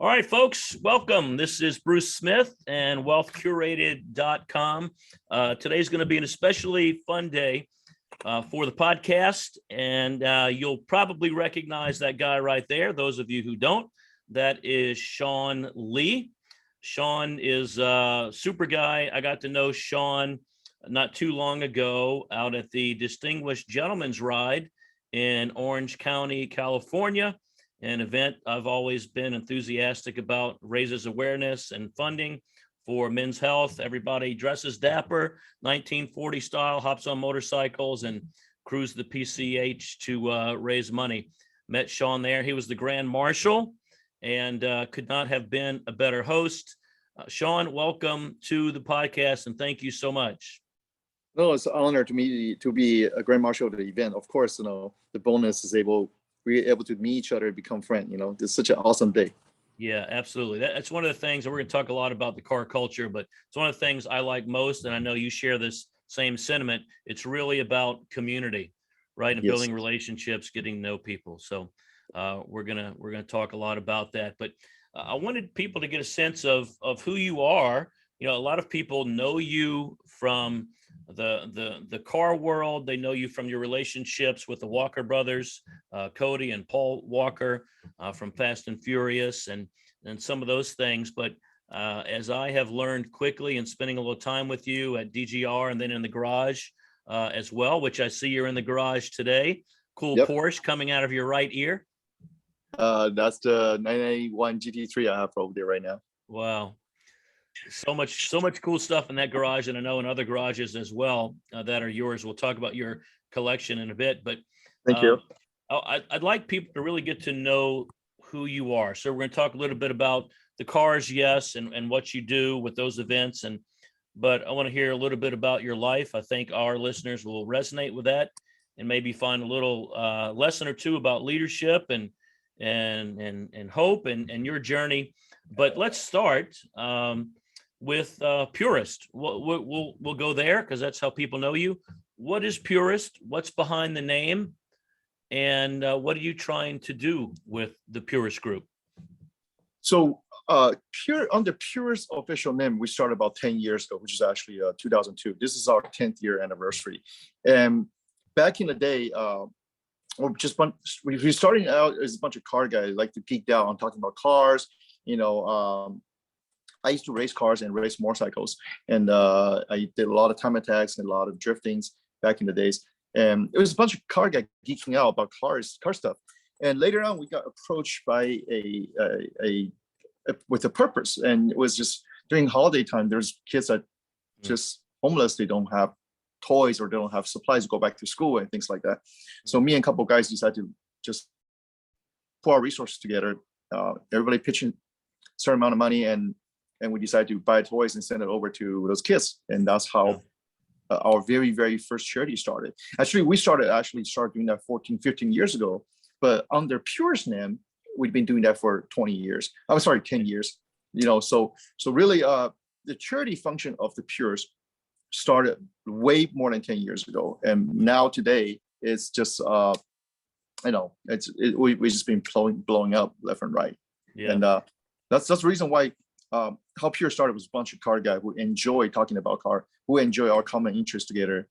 All right, folks, welcome. This is Bruce Smith and wealthcurated.com. Today's going to be an especially fun day for the podcast, and you'll probably recognize that guy right there. Those of you who don't, that is Sean Lee. Sean is a super guy. I got to know Sean not too long ago out at the Distinguished Gentleman's Ride in Orange County, California. An event I've always been enthusiastic about, raises awareness and funding for men's health. Everybody dresses dapper, 1940 style, hops on motorcycles and cruise the PCH to raise money. Met Sean there. He was the Grand Marshal and could not have been a better host. Sean, welcome to the podcast and thank you so much. No, it's an honor to me to be a Grand Marshal of the event. Of course, the bonus is we're able to meet each other, become friends. It's such an awesome day. Yeah, absolutely. That's one of the things, and we're going to talk a lot about the car culture, but it's one of the things I like most, and I know you share this same sentiment. It's really about community, right? And building relationships, getting to know people. So we're gonna talk a lot about that. But I wanted people to get a sense of who you are. A lot of people know you from the car world. They know you from your relationships with the Walker brothers, Cody and Paul Walker, from Fast and Furious and some of those things. But as I have learned quickly and spending a little time with you at DGR and then in the garage as well, which I see you're in the garage today. Cool. Yep. Porsche coming out of your right ear. That's the 991 GT3 I have over there right now. Wow. So much cool stuff in that garage, and I know in other garages as well that are yours. We'll talk about your collection in a bit, but thank you. I'd like people to really get to know who you are. So we're going to talk a little bit about the cars, yes, and what you do with those events, but I want to hear a little bit about your life. I think our listeners will resonate with that and maybe find a little lesson or two about leadership and hope and your journey. But let's start with Purist. We'll go there because that's how people know you. What is Purist? What's behind the name? And what are you trying to do with the Purist Group? So under Purist official name, we started about 10 years ago, which is actually 2002. This is our 10th year anniversary. And back in the day, we starting out as a bunch of car guys, like to geek out on talking about cars. I used to race cars and race motorcycles, and I did a lot of time attacks and a lot of driftings back in the days. And it was a bunch of car guys geeking out about car stuff. And later on, we got approached by with a purpose, and it was just during holiday time. There's kids that just homeless; they don't have toys or they don't have supplies to go back to school and things like that. So me and a couple of guys decided to just put our resources together. Everybody pitching a certain amount of money, and we decided to buy toys and send it over to those kids. And that's how our very, very first charity started. Actually, we started doing that 15 years ago. But under Purist name, we've been doing that for 10 years. So really the charity function of the Purist started way more than 10 years ago. And now today, it's just, we've just been blowing up left and right. Yeah. And that's the reason why how Pure started was a bunch of car guys who enjoy talking about car, who enjoy our common interests together.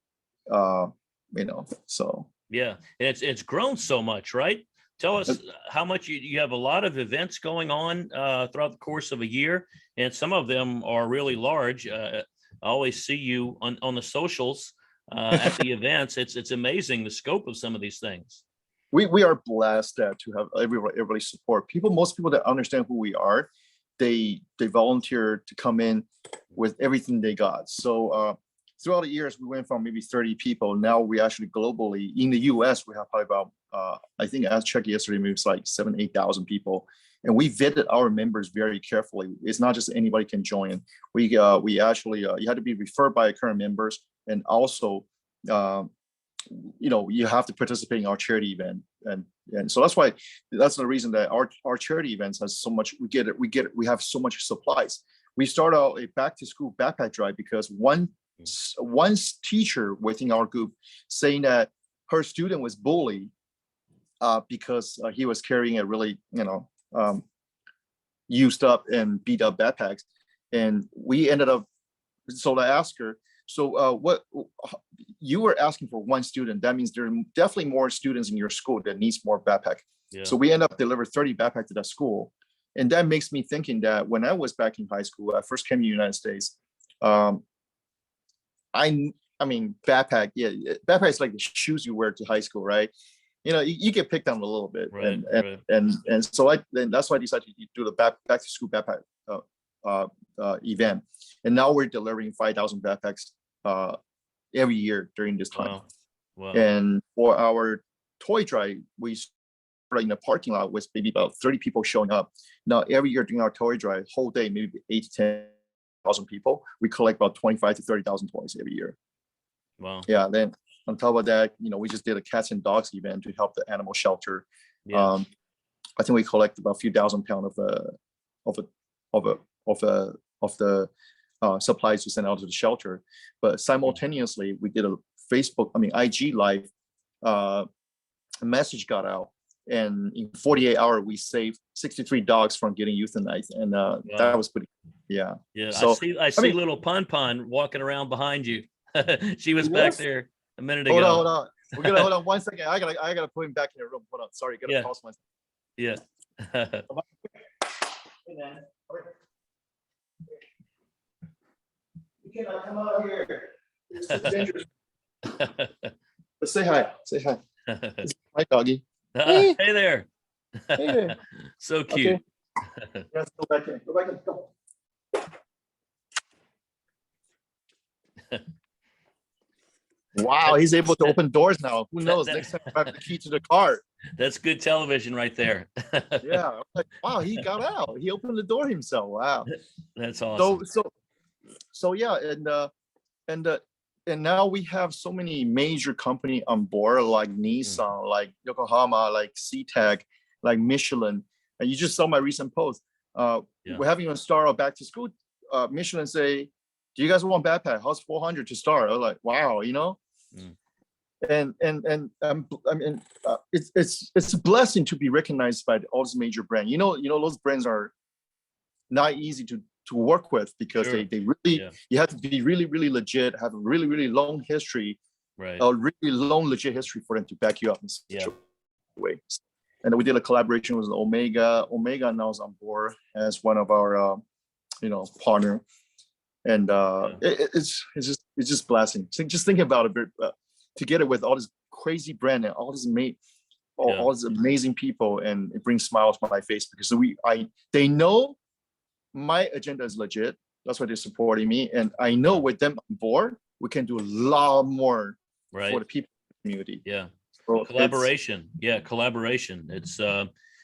So. Yeah, and it's grown so much, right? Tell us how much you have a lot of events going on throughout the course of a year, and some of them are really large. I always see you on the socials at the events. It's amazing the scope of some of these things. We are blessed to have everybody support. Most people that understand who we are, they volunteer to come in with everything they got. So throughout the years, we went from maybe 30 people. Now we actually globally in the US, we have probably about I think I checked yesterday, maybe it's like 8,000 people. And we vetted our members very carefully. It's not just anybody can join. We actually you had to be referred by current members, and also you have to participate in our charity event, and so that's the reason that our charity events has so much. We have so much supplies. We start out a back to school backpack drive because one teacher within our group saying that her student was bullied because he was carrying a really used up and beat up backpacks. And we ended up, so I asked her, so what you were asking for one student, that means there are definitely more students in your school that needs more backpack. Yeah. So we end up delivering 30 backpacks to that school. And that makes me thinking that when I was back in high school, I first came to the United States. I mean, backpack, yeah, backpack is like the shoes you wear to high school, right? You know, you get picked on a little bit, Right, and so that's why I decided to do the back to school backpack event, and now we're delivering 5,000 backpacks every year during this time. Wow. Wow. And for our toy drive, we started in the parking lot with maybe about 30 people showing up. Now every year during our toy drive, whole day, maybe 8 to 10,000 people, we collect about 25 to 30,000 toys every year. Wow. Yeah. Then on top of that, you know, we just did a cats and dogs event to help the animal shelter. Yeah. I think we collected about a few thousand pounds of the supplies to send out to the shelter. But simultaneously, we did a IG live. A message got out, and in 48 hours, we saved 63 dogs from getting euthanized, and Wow. that was pretty. Yeah. Yeah. So, I see little Pon walking around behind you. She was back there a minute ago. Hold on. We're gonna hold on 1 second. I gotta put him back in the room. Hold on. Sorry, gotta pause 1 second. Yeah. Hey man, you cannot come out here. It's so dangerous. But say hi. Say hi. Hi, doggy. Hey there. Hey there. So cute. Okay. Let's go back in. Go back in. Go. Wow, he's able to open doors now. Who knows? Next time I have the key to the car. That's good television right there. Yeah. I'm like, wow, he got out. He opened the door himself. Wow. That's awesome. So yeah, and now we have so many major company on board, like Nissan, like Yokohama, like SeaTac, like Michelin. And you just saw my recent post. We're having a start back to school. Michelin say, do you guys want backpack? How's 400 to start? I was like, wow, you know. And I mean, it's a blessing to be recognized by all these major brands. You know, those brands are not easy to work with because they really, you have to be really legit, have a really long history, right? A really long legit history for them to back you up in such a way. And we did a collaboration with Omega. Omega now is on board as one of our partner. And it's just blessing. So just thinking about it, together with all this crazy brand and all this all these amazing people, and it brings smiles to my face because they know my agenda is legit. That's why they're supporting me, and I know with them on board, we can do a lot more for the people in the community. Yeah, so collaboration. Collaboration. It's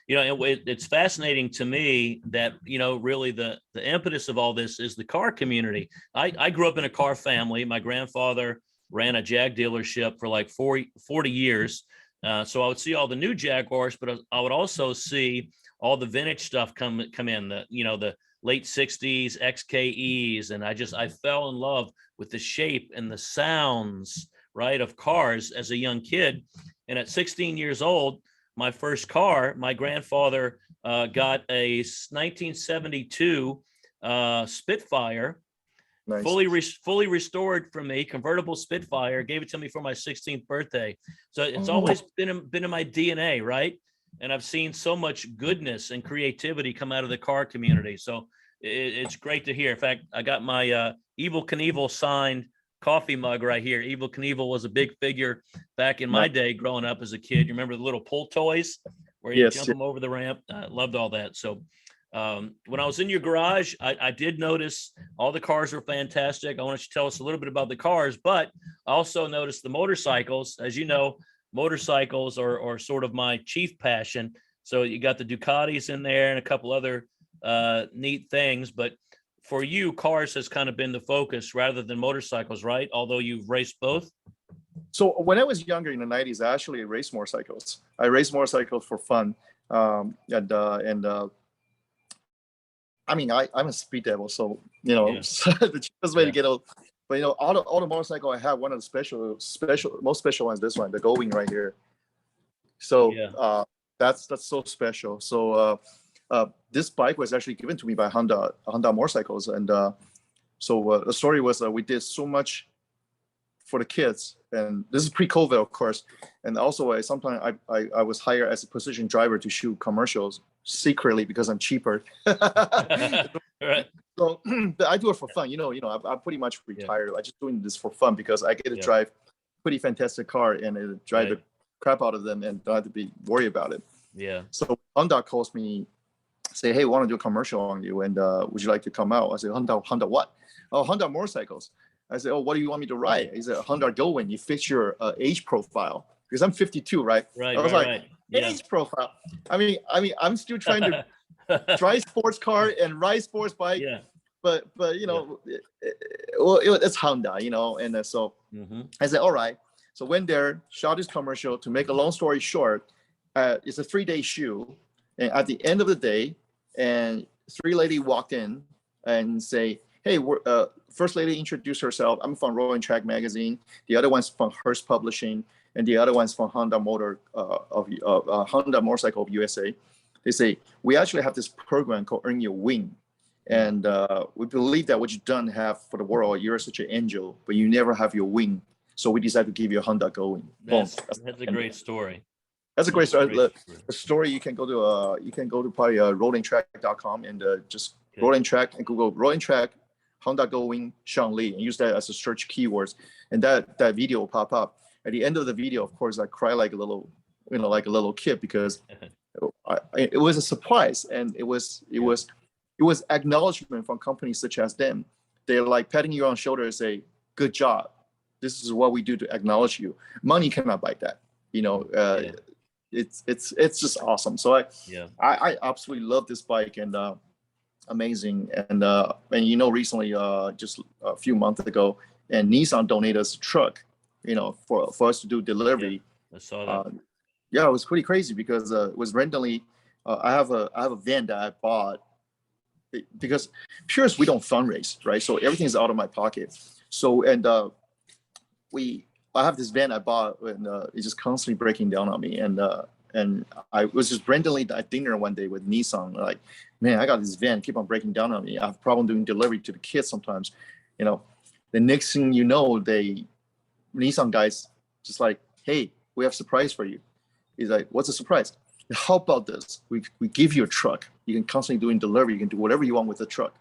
it's fascinating to me that, really the impetus of all this is the car community. I grew up in a car family. My grandfather ran a Jag dealership for like 40 years. So I would see all the new Jaguars, but I would also see all the vintage stuff come in, the late 60s XKEs. And I fell in love with the shape and the sounds, right, of cars as a young kid. And at 16 years old, my first car, my grandfather got a 1972 Spitfire, nice. fully restored for me, convertible Spitfire, gave it to me for my 16th birthday. So it's always been in my DNA, right? And I've seen so much goodness and creativity come out of the car community. So it's great to hear. In fact, I got my Evel Knievel signed coffee mug right here. Evel Knievel was a big figure back in my day growing up as a kid. You remember the little pull toys where you jump them over the ramp? I loved all that. So when I was in your garage, I did notice all the cars were fantastic. I want you to tell us a little bit about the cars, but I also noticed the motorcycles. As you know, motorcycles are sort of my chief passion. So you got the Ducatis in there and a couple other neat things, but for you, cars has kind of been the focus rather than motorcycles, right? Although you've raced both. So when I was younger in the 90s, I actually raced motorcycles. I raced motorcycles for fun. I mean, I'm a speed devil, so, the cheapest way to get out. But, all the motorcycle I have, one of the most special ones, this one, the Goldwing right here. So that's so special. So this bike was actually given to me by Honda Motorcycles, and so the story was we did so much for the kids, and this is pre-COVID, of course. And also, sometimes I was hired as a position driver to shoot commercials secretly because I'm cheaper. Right. So I do it for fun. I'm pretty much retired. I'm just doing this for fun because I get to drive pretty fantastic car and drive the crap out of them and don't have to be worried about it. Yeah. So Honda calls me, say, hey, we want to do a commercial on you, and would you like to come out? I said, Honda what? Oh, Honda Motorcycles. I said, oh, what do you want me to write? He said, Honda Go in. You fix your age profile, because I'm 52, right? Right. I was right. age profile. I mean, I'm still trying to drive sports car and ride sports bike. Yeah. But it's Honda, and so I said, all right. So went there, shot this commercial. To make a long story short, it's a 3-day shoot, and at the end of the day, and 3 ladies walked in and say, hey, first lady introduced herself. I'm from Rolling Track magazine. The other one's from Hearst Publishing, and the other one's from Honda Honda Motorcycle of USA. They say, we actually have this program called Earn Your Wing. And we believe that what you don't have for the world, you're such an angel, but you never have your wing. So we decided to give you a Honda Going. That's a great story. That's a great story. The story, you can go to probably rollingtrack.com and just Rolling Track and Google Rolling Track Honda Going Sean Lee and use that as a search keywords, and that video will pop up. At the end of the video, of course, I cry like a little kid because it was a surprise, and it was acknowledgement from companies such as them. They're like patting you on the shoulder and say, good job. This is what we do to acknowledge you. Money cannot buy that. It's just awesome. So I absolutely love this bike, and amazing. And recently, just a few months ago, and Nissan donated us a truck, for us to do delivery. I saw that. It was pretty crazy because it was randomly. I have a van that I bought because Purist, we don't fundraise, right? So everything's out of my pocket. So I have this van I bought, and it's just constantly breaking down on me. And I was just randomly at dinner one day with Nissan, like, man, I got this van, keep on breaking down on me. I have a problem doing delivery to the kids sometimes. The next thing you know, Nissan guys just like, hey, we have a surprise for you. He's like, what's a surprise? How about this? We give you a truck. You can constantly doing delivery. You can do whatever you want with the truck.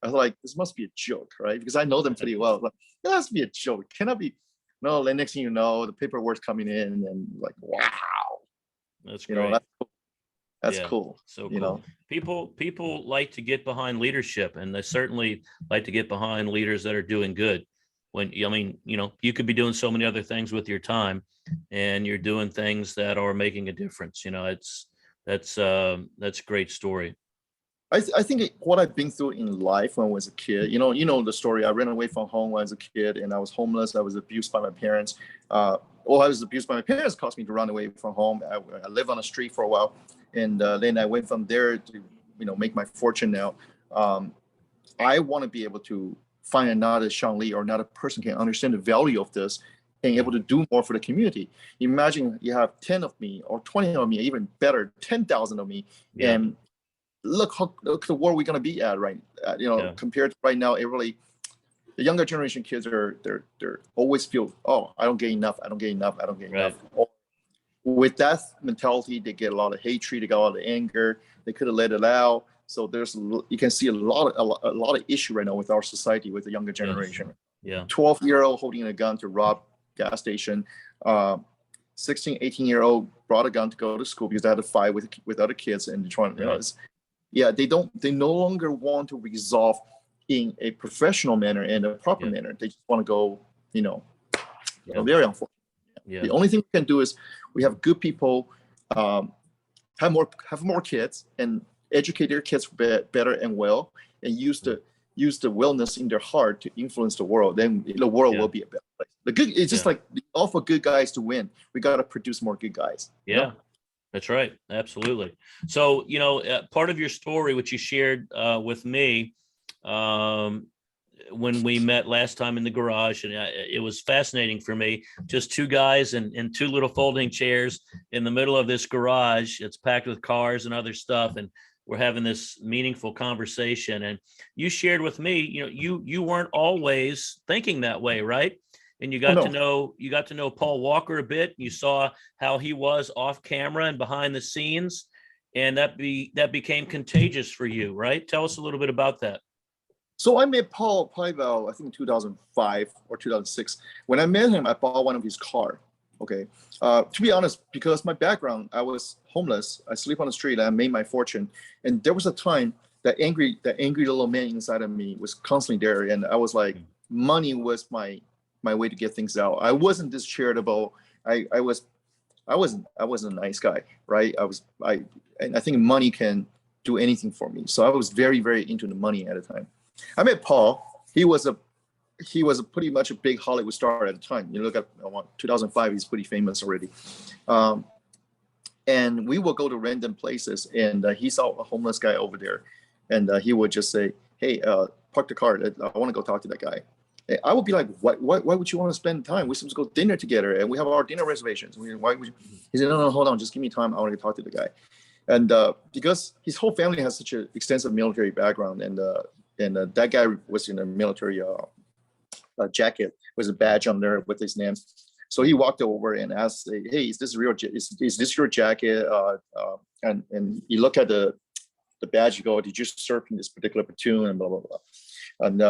I was like, this must be a joke, right? Because I know them pretty well. Like, it has to be a joke. It cannot be. No, the next thing you know, the paperwork's coming in, and like, wow. That's great. That's cool. So cool. People like to get behind leadership, and they certainly like to get behind leaders that are doing good. You could be doing so many other things with your time, and you're doing things that are making a difference. That's a great story. I think what I've been through in life when I was a kid, the story. I ran away from home when I was a kid, and I was homeless. I was abused by my parents. I was abused by my parents, caused me to run away from home. I lived on the street for a while, and then I went from there to, make my fortune now. I want to be able to find another Sean Lee or another person can understand the value of this and able to do more for the community. Imagine you have 10 of me or 20 of me, even better, 10,000 of me, and look the world we're going to be at, right? Compared to right now, the younger generation kids they're always feel, oh, I don't get enough. With that mentality, they get a lot of hatred, they got a lot of anger. They could have let it out. So you can see a lot of issue right now with our society, with the younger generation. 12-year-old holding a gun to rob gas station. 16, 18-year-old brought a gun to go to school because they had to fight with other kids, and trying. They no longer want to resolve in a professional manner and a proper manner. They just want to go, very unfortunate. The only thing we can do is we have good people, have more kids and educate their kids better and well, and use the wellness in their heart to influence the world. Then the world will be a better place. It's just like all for good guys to win. We got to produce more good guys. That's right. Absolutely. So, part of your story, which you shared with me, when we met last time in the garage, and it was fascinating for me. Just two guys and two little folding chairs in the middle of this garage. It's packed with cars and other stuff, and we're having this meaningful conversation. And you shared with me, you weren't always thinking that way, right? And you got no. to know Paul Walker a bit. You saw how he was off camera and behind the scenes, and that became contagious for you, right? Tell us a little bit about that. So I met Paul probably about, I think 2005 or 2006. When I met him, I bought one of his car. Okay. To be honest, because my background, I was homeless. I sleep on the street. I made my fortune. And there was a time that angry little man inside of me was constantly there. And I was like, money was my way to get things out. I wasn't this charitable. I wasn't a nice guy, right? And I think money can do anything for me. So I was very, very into the money at the time. I met Paul. He was pretty much a big Hollywood star at the time. You look at 2005, he's pretty famous already. And we would go to random places, and he saw a homeless guy over there, and he would just say, "Hey, park the car. I want to go talk to that guy." And I would be like, "Why would you want to spend time? We're supposed to go dinner together, and we have our dinner reservations. Why would you?" He said, "No, hold on. Just give me time. I want to talk to the guy." And because his whole family has such an extensive military background, and that guy was in a military jacket with a badge on there with his name. So he walked over and asked, "Hey, is this real? Is this your jacket?" And he looked at the badge. You go, "Did you serve in this particular platoon?" And blah blah blah. And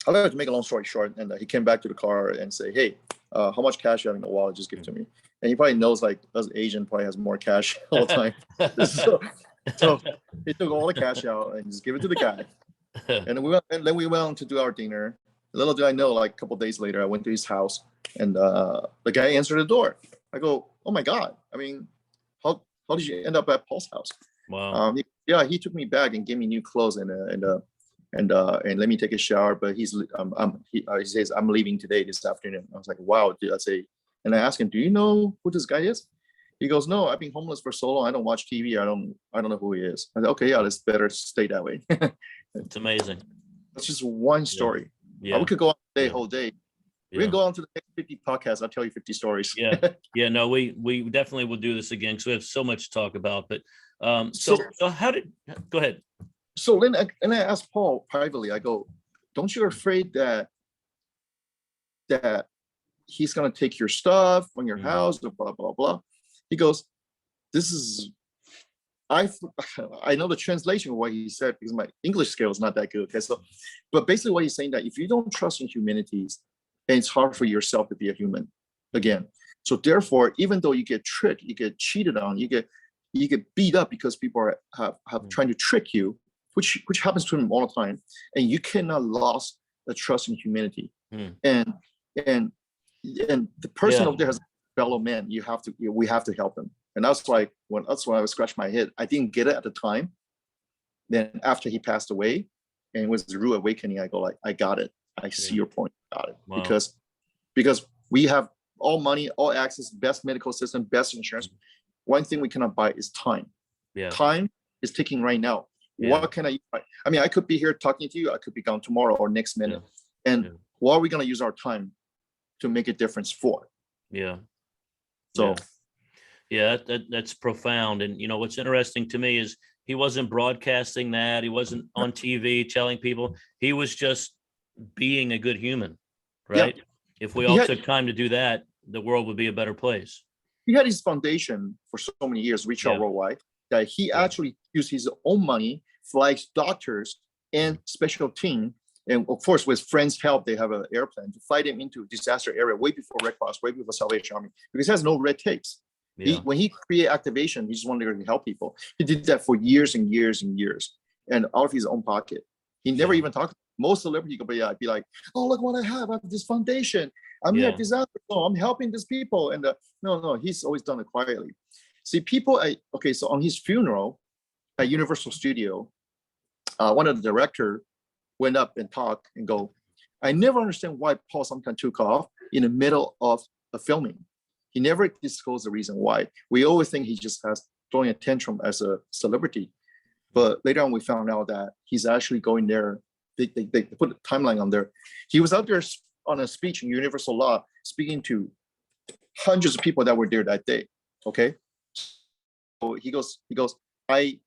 I'd like to make a long story short. And he came back to the car and say, "Hey, how much cash you have in the wallet? Just give it to me." And he probably knows, like, us Asian probably has more cash all the time. so he took all the cash out and just give it to the guy. And then we went on to do our dinner. Little did I know, like a couple of days later, I went to his house, and the guy answered the door. I go, "Oh my God! I mean, how did you end up at Paul's house?" Wow. He took me back and gave me new clothes and let me take a shower. But he says, "I'm leaving today, this afternoon." I was like, "Wow!" Dude, and I asked him, "Do you know who this guy is?" He goes, "No, I've been homeless for so long. I don't watch TV. I don't know who he is." I said, "Okay, yeah, let's better stay that way." It's amazing. That's just one story. Yeah. We could go on the whole day. We can go on to the next 50 podcasts. I'll tell you 50 stories. Yeah. No, we definitely will do this again because we have so much to talk about. But so go ahead. So then I asked Paul privately, I go, "Don't you afraid that he's gonna take your stuff from your house, blah blah blah?" He goes, "This is." I know the translation of what he said because my English scale is not that good. Okay, so, but basically what he's saying that if you don't trust in humanities, then it's hard for yourself to be a human again. So therefore, even though you get tricked, you get cheated on, you get beat up because people have trying to trick you, which happens to him all the time, and you cannot lose the trust in humanity. And the person over there has a fellow man. We have to help him. And that's why I was scratching my head. I didn't get it at the time. Then after he passed away, and it was the rude awakening, I go like, I got it. I see your point. Got it. Wow. Because we have all money, all access, best medical system, best insurance. One thing we cannot buy is time. Yeah. Time is ticking right now. Yeah. What can I buy? I mean, I could be here talking to you. I could be gone tomorrow or next minute. Yeah. And what are we going to use our time to make a difference for? Yeah. So. Yeah, that's profound. And, what's interesting to me is he wasn't broadcasting that. He wasn't on TV telling people. He was just being a good human, right? Yeah. If we all took time to do that, the world would be a better place. He had his foundation for so many years, Reach Out Worldwide, that he actually used his own money, flies doctors and special team. And of course, with friends' help, they have an airplane to fly them into a disaster area way before Red Cross, way before Salvation Army, because he has no red tapes. Yeah. When he created activation, he just wanted to help people. He did that for years and years and years, and out of his own pocket. He never even talked. Most celebrities could be like, "Oh, look what I have this foundation. I'm here at disaster. Oh, I'm helping these people." And no, he's always done it quietly. See, people. So on his funeral at Universal Studio, one of the director went up and talked and go, "I never understand why Paul sometimes took off in the middle of a filming. He never disclosed the reason why. We always think he just has throwing a tantrum as a celebrity. But later on, we found out that he's actually going there they put a timeline on there. He was out there on a speech in Universal Law, speaking to hundreds of people that were there that day. Okay, so he goes, I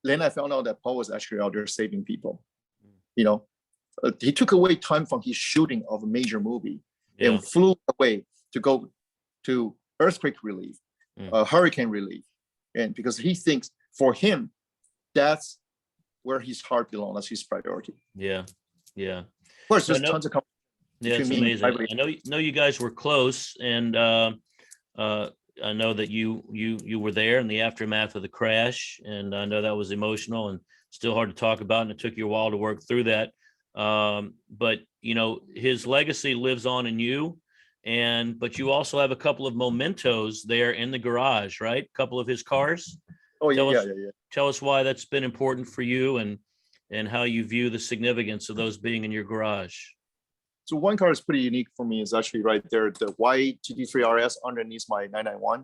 then I found out that Paul was actually out there saving people. You know, he took away time from his shooting of a major movie and flew away to go to earthquake relief, hurricane relief, and because he thinks for him, that's where his heart belongs. That's his priority. Yeah. Of course, there's tons of it's amazing. I know you guys were close, and I know that you were there in the aftermath of the crash, and I know that was emotional and still hard to talk about, and it took you a while to work through that. But his legacy lives on in you, but you also have a couple of mementos there in the garage, right? A couple of his cars. Oh yeah. Tell us why that's been important for you, and how you view the significance of those being in your garage. So one car is pretty unique for me. Is actually right there, the white GT3 RS underneath my 991.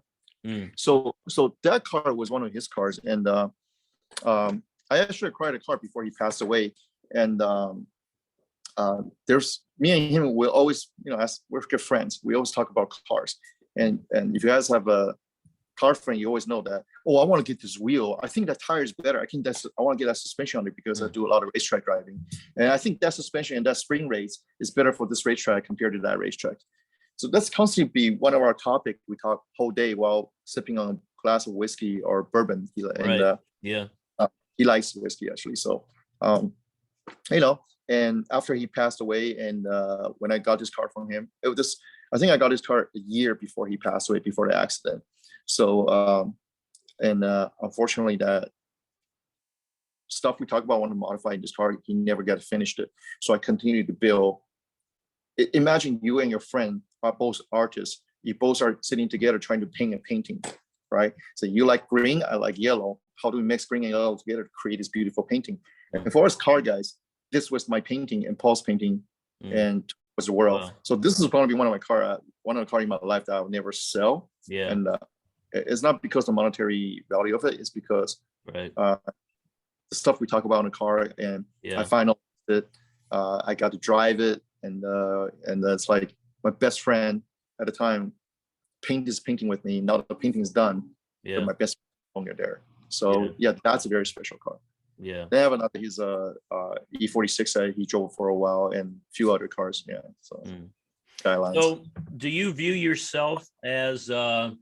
So that car was one of his cars, and I actually acquired a car before he passed away. And there's me and him. We always, as we're good friends, we always talk about cars. And if you guys have a car friend, you always know that. Oh, I want to get this wheel. I think that tire is better. I want to get that suspension on it because I do a lot of racetrack driving, and I think that suspension and that spring race is better for this racetrack compared to that racetrack. So that's constantly be one of our topic. We talk whole day while sipping on a glass of whiskey or bourbon. He likes whiskey actually. So, and after he passed away, and when I got this car from him, I think I got his car a year before he passed away, before the accident. So, unfortunately, that stuff we talk about when modifying this car, he never got finished it. So I continued to build. Imagine you and your friend are both artists. You both are sitting together trying to paint a painting, right? So you like green, I like yellow. How do we mix green and yellow together to create this beautiful painting? And for us car guys, this was my painting and Paul's painting, and was the world. Wow. So this is going to be one of the car in my life that I would never sell. Yeah. And it's not because the monetary value of it. It's because the stuff we talk about in the car, and I find out that I got to drive it, and that's like my best friend at the time paint this painting with me. Now the painting is done. Yeah. But my best friend longer there. So that's a very special car. Yeah. They have another. He's a E46 that he drove for a while, and a few other cars. Yeah. So Skylines. So do you view yourself as a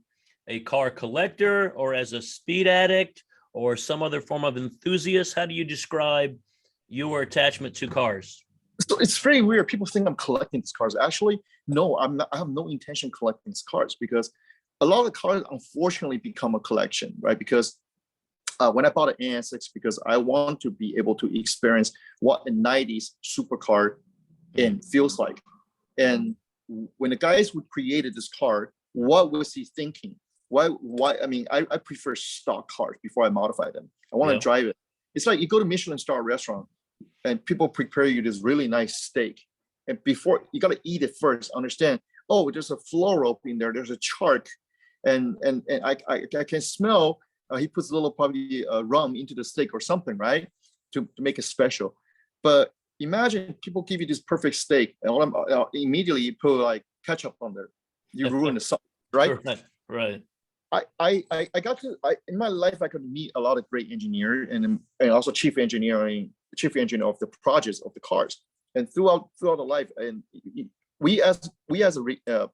car collector, or as a speed addict, or some other form of enthusiast? How do you describe your attachment to cars? So it's very weird. People think I'm collecting these cars. Actually, no, I'm not. I have no intention collecting these cars, because a lot of cars unfortunately become a collection, right? Because when I bought an AN6, because I want to be able to experience what a 90s supercar feels like. And when the guys who created this car, what was he thinking? Why? I mean, I prefer stock cars before I modify them. I want to drive it. It's like you go to Michelin star restaurant and people prepare you this really nice steak. And before, you got to eat it first, understand, oh, there's a floor rope in there, there's a chart. And I can smell, he puts a little probably rum into the steak or something, right? To make it special. But imagine people give you this perfect steak and immediately you put like ketchup on there. You ruin the sauce, right? Right. I got to, in my life, I could meet a lot of great engineers and also chief engineer of the projects of the cars. And throughout the life, and we as a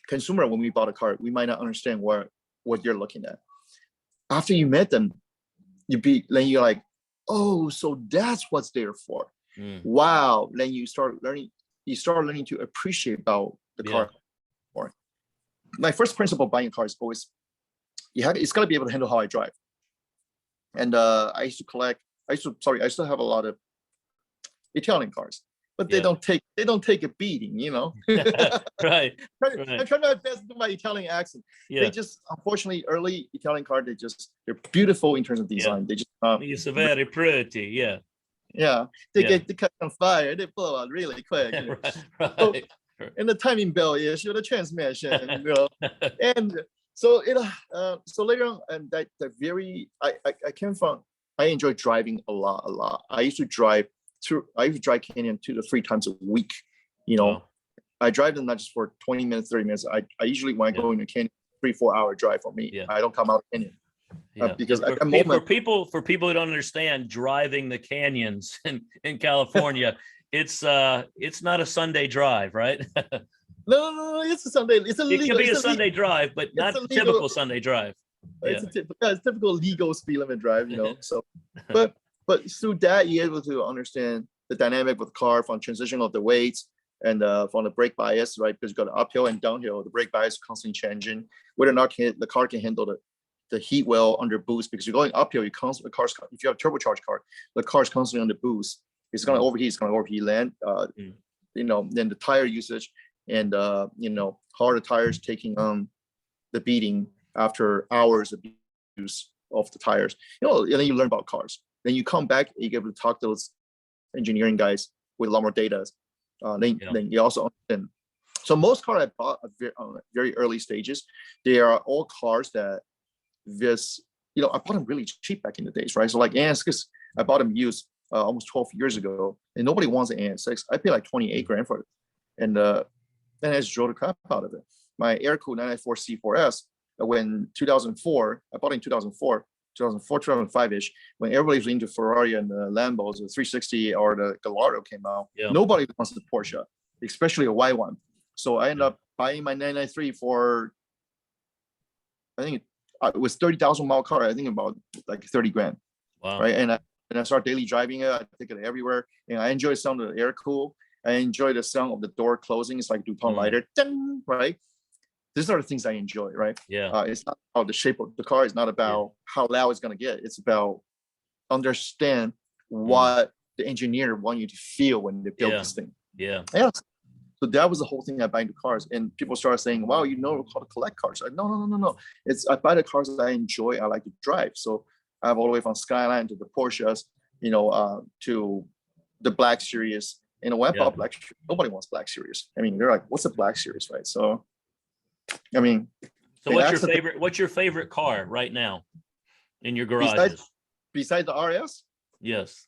consumer, when we bought a car, we might not understand what you're looking at. After you met them, then you're like, oh, so that's what's there for. Wow. Then you start learning to appreciate about the car more. My first principle buying a car is always, it's got to be able to handle how I drive. And I still have a lot of Italian cars, but they don't take a beating, Right. I try my best to do my Italian accent. They just, unfortunately, early Italian cars, they're beautiful in terms of design. They just it's very pretty. They catch on fire, they blow out really quick. So, and the timing belt is the transmission, and so so later on, and I enjoy driving a lot. I used to drive I drive Canyon 2 to 3 times a week. You know, Wow. I drive them not just for 20 minutes, 30 minutes. I usually when I go into Canyon, 3-4 hour drive for me. Yeah. I don't come out of Canyon. Yeah. Because And at that moment, for people who don't understand driving the canyons in California, it's not a Sunday drive, right? no, it's a Sunday. It's a It legal. can be It's a Sunday drive, but not a legal, typical Sunday drive. It's Yeah. it's typical legal speed limit drive, you know. So, but through that, you're able to understand the dynamic of the car from transition of the weights and from the brake bias, right? Because you got uphill and downhill, the brake bias is constantly changing. Whether or not the car can handle the heat well under boost, because you're going uphill, you constantly if you have a turbocharged car, the car is constantly under boost. It's going to overheat. It's going to overheat land. You know, then the tire usage and you know, harder tires taking on the beating after hours of use of the tires. You know, and then you learn about cars. Then you come back, you get able to talk to those engineering guys with a lot more data. Then you also understand. So most cars I bought at very early stages, they are all cars that you know, I bought them really cheap back in the days, right? So like ANSX, I bought them used almost 12 years ago, and nobody wants an ANSX. I paid like 28 grand for it, and then I just drove the crap out of it. My air-cooled 994 C4S, when 2004, I bought it in 2004, 2005-ish, when everybody was into Ferrari and the Lambos, the 360 or the Gallardo came out. Nobody wants the Porsche, especially a white one. So I ended up buying my 993 for, I think it was 30,000 mile car. I think about like 30 grand. Wow. Right. And I start daily driving it. I take it everywhere. And I enjoy the sound of the air cool. I enjoy the sound of the door closing. It's like DuPont lighter. Ding, right. These are the things I enjoy. Right. Yeah. It's not about the shape of the car. It's not about how loud it's going to get. It's about understand what the engineer want you to feel when they build this thing. Yeah. So that was the whole thing I buy into cars, and people started saying, "Wow, you know how to collect cars?" Like, no. I buy the cars that I enjoy. I like to drive. So I have all the way from Skyline to the Porsches, you know, to the Black Series. You know, when I bought Black Series, nobody wants Black Series. I mean, they're like, "What's a Black Series?" Right? So, I mean, so what's your favorite car right now in your garage? Besides the RS? Yes.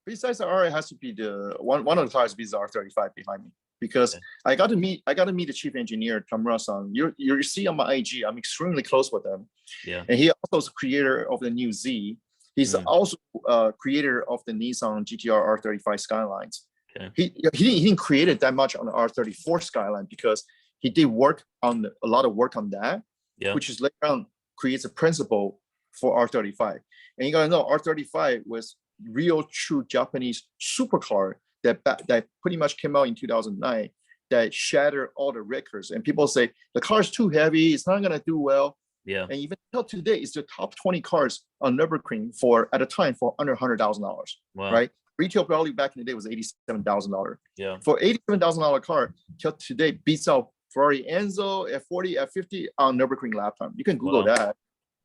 Besides the R, it has to be the one of the cars. Be the R35 behind me, because I got to meet the chief engineer Tamura-san. You see on my IG, I'm extremely close with him. Yeah. And he also is the creator of the new Z. He's also creator of the Nissan GTR R35 Skylines. Okay. He didn't create it that much on the R34 Skyline, because he did a lot of work on that, which is later on creates a principle for R35. And you gotta know R35 was real true Japanese supercar that pretty much came out in 2009 that shattered all the records. And people say the car is too heavy, it's not gonna do well. Yeah. And even till today, it's the top 20 cars on Nürburgring at a time for under $100,000. Wow. Right? Retail value back in the day was $87,000. Yeah. For $87,000 car, till today beats out Ferrari Enzo F40, F50 on Nürburgring lap time. You can Google that.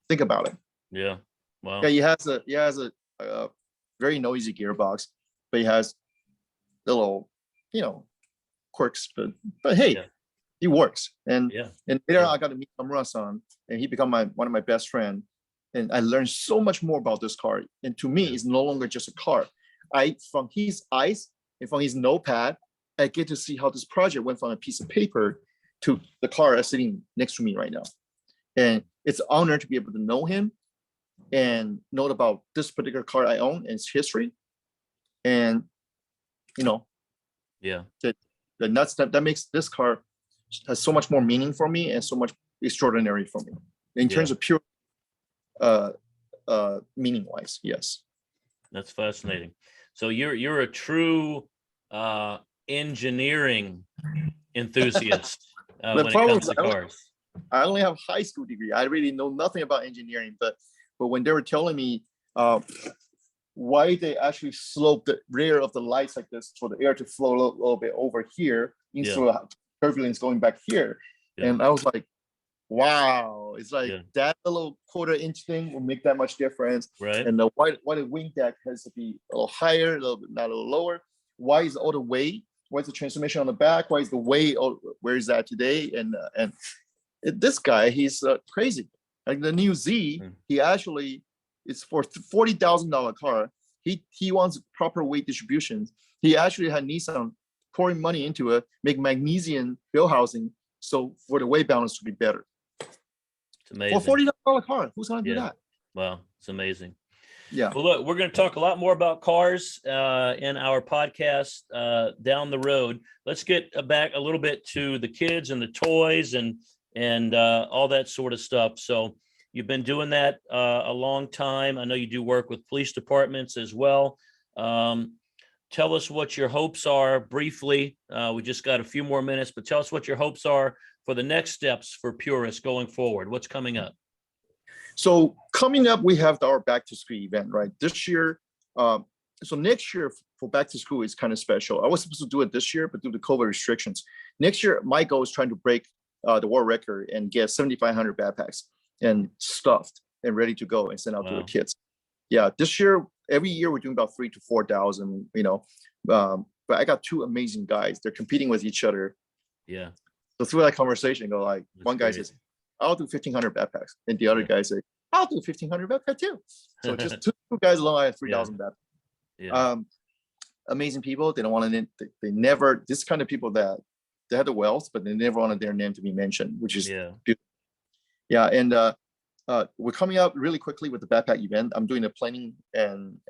Think about it. Yeah. Wow. Yeah, he has a very noisy gearbox, but he has little, you know, quirks. But hey, he works. And later I got to meet Tamura-san, and he became one of my best friends. And I learned so much more about this car. And to me, it's no longer just a car. From his eyes and from his notepad, I get to see how this project went from a piece of paper to the car that's sitting next to me right now. And it's an honor to be able to know him and know about this particular car I own and its history. And, you know, that makes this car has so much more meaning for me and so much extraordinary for me in terms of pure meaning wise. Yes. That's fascinating. So you're a true engineering enthusiast when it comes to cars. I only have a high school degree. I really know nothing about engineering, but when they were telling me why they actually slope the rear of the lights like this for the air to flow a little bit over here instead of turbulence going back here, and I was like, wow, it's like that little quarter-inch thing will make that much difference. Right. And why the wing deck has to be a little higher, a little bit, not a little lower. Why is all the weight? Why is the transmission on the back? Why is the weight? Where is that today? And this guy, he's crazy. Like the new Z, he actually, it's for $40,000 car. He wants proper weight distribution. He actually had Nissan pouring money into it, make magnesium bill housing, so for the weight balance to be better. It's amazing. For $40 car, who's gonna do that? Wow, it's amazing. Yeah. Well, look, we're going to talk a lot more about cars in our podcast down the road. Let's get back a little bit to the kids and the toys and all that sort of stuff. So you've been doing that a long time. I know you do work with police departments as well. Tell us what your hopes are briefly. We just got a few more minutes, but tell us what your hopes are for the next steps for Purist going forward. What's coming up? So coming up, we have our back to school event, right? This year, so next year for back to school is kind of special. I was supposed to do it this year, but due to COVID restrictions, next year, my goal is trying to break the world record and get 7,500 backpacks and stuffed and ready to go and send out to the kids. Yeah, this year, every year we're doing about 3,000 to 4,000, but I got two amazing guys. They're competing with each other. Yeah. So through that conversation, go like, That's one guy great. says, I'll do 1,500 backpacks. And the other guy say, I'll do 1,500 backpacks too. So just two guys alone, I have 3,000 backpacks. Yeah. Amazing people. They don't want to, they never, this kind of people that they have the wealth, but they never wanted their name to be mentioned, which is beautiful. Yeah. And we're coming up really quickly with the backpack event. I'm doing the planning and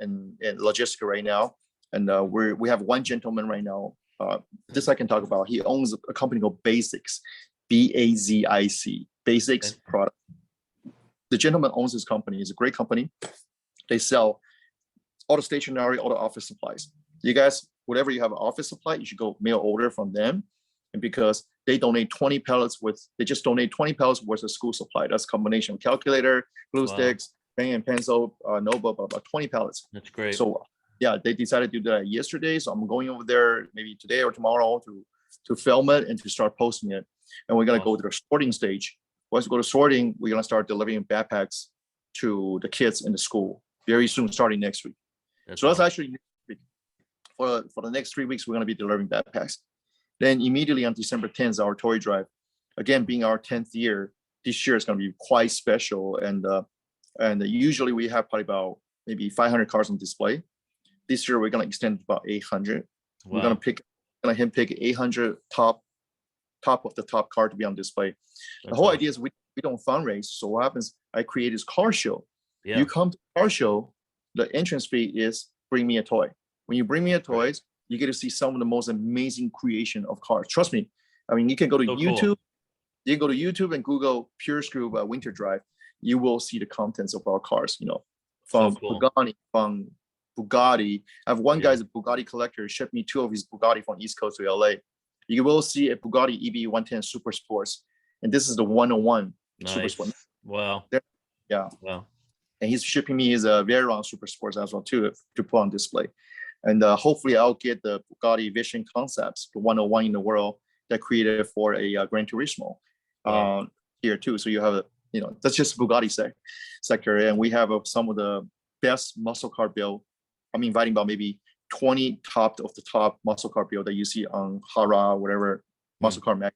logistics right now. And we have one gentleman right now. This I can talk about. He owns a company called Basics, BAZIC, Basics product. The gentleman owns this company. It's a great company. They sell all the stationery, all the office supplies. You guys, whatever you have an office supply, you should go mail order from them. And because they donate 20 pallets they just donate 20 pallets worth of school supply. That's a combination of calculator, glue sticks, pen and pencil, notebook, about 20 pallets. That's great. So yeah, they decided to do that yesterday. So I'm going over there maybe today or tomorrow to film it and to start posting it. And we're gonna go to the sorting stage. Once we go to sorting, we're gonna start delivering backpacks to the kids in the school very soon, starting next week. That's actually next week. For the next 3 weeks, we're gonna be delivering backpacks. Then immediately on December 10th, our toy drive. Again, being our 10th year, this year is gonna be quite special. And usually we have probably about maybe 500 cars on display. This year we're gonna extend to about 800. We're gonna handpick 800 top of the top car to be on display. The whole idea is we don't fundraise. So what happens? I create this car show. Yeah. You come to the car show, the entrance fee is bring me a toy. When you bring me a toy, you get to see some of the most amazing creation of cars. Trust me. I mean, you can go to YouTube. Cool. You can go to YouTube and Google Purist Group Winter Drive. You will see the contents of our cars. From Bugatti. I have one guy's a Bugatti collector. Shipped me 2 of his Bugatti from East Coast to LA. You will see a Bugatti EB 110 Super Sports, and this is the 101 Super Sport. Wow. Yeah. Wow. And he's shipping me his Veyron Super Sports as well too to put on display. And hopefully I'll get the Bugatti Vision Concepts, the 101 in the world that created for a Gran Turismo here too. So you have that's just Bugatti sector, and we have some of the best muscle car build. I'm inviting about maybe 20 top of the top muscle car build that you see on Hara, whatever muscle car mag.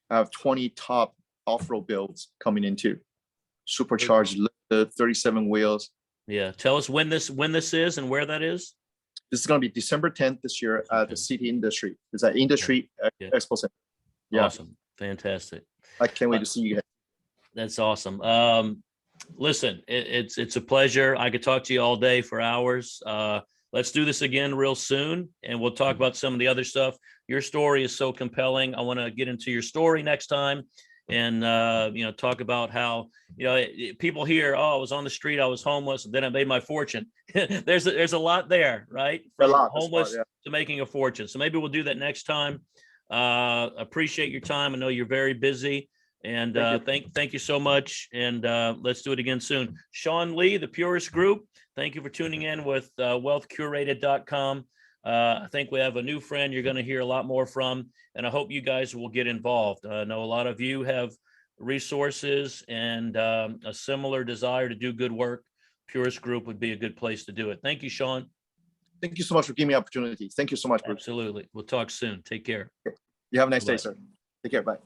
I have 20 top off-road builds coming in too. Supercharged, 37 wheels. Yeah. Tell us when this is and where that is. This is going to be December 10th this year at the City Industry. It's at Industry Expo Center. Yeah. Awesome. Fantastic. I can't wait to see you guys. That's awesome. Listen, it's a pleasure. I could talk to you all day for hours. Let's do this again real soon, and we'll talk about some of the other stuff. Your story is so compelling. I want to get into your story next time and, talk about how, people hear, I was on the street, I was homeless, and then I made my fortune. There's a lot there, right? From homeless to making a fortune. So maybe we'll do that next time. Appreciate your time. I know you're very busy. And thank you so much. And let's do it again soon. Sean Lee, the Purist Group. Thank you for tuning in with wealthcurated.com. I think we have a new friend you're going to hear a lot more from, and I hope you guys will get involved. I know a lot of you have resources and a similar desire to do good work. Purist Group would be a good place to do it. Thank you, Sean. Thank you so much for giving me opportunity. Thank you so much, Bruce. Absolutely. We'll talk soon. Take care. You have a nice day, sir. Take care. Bye.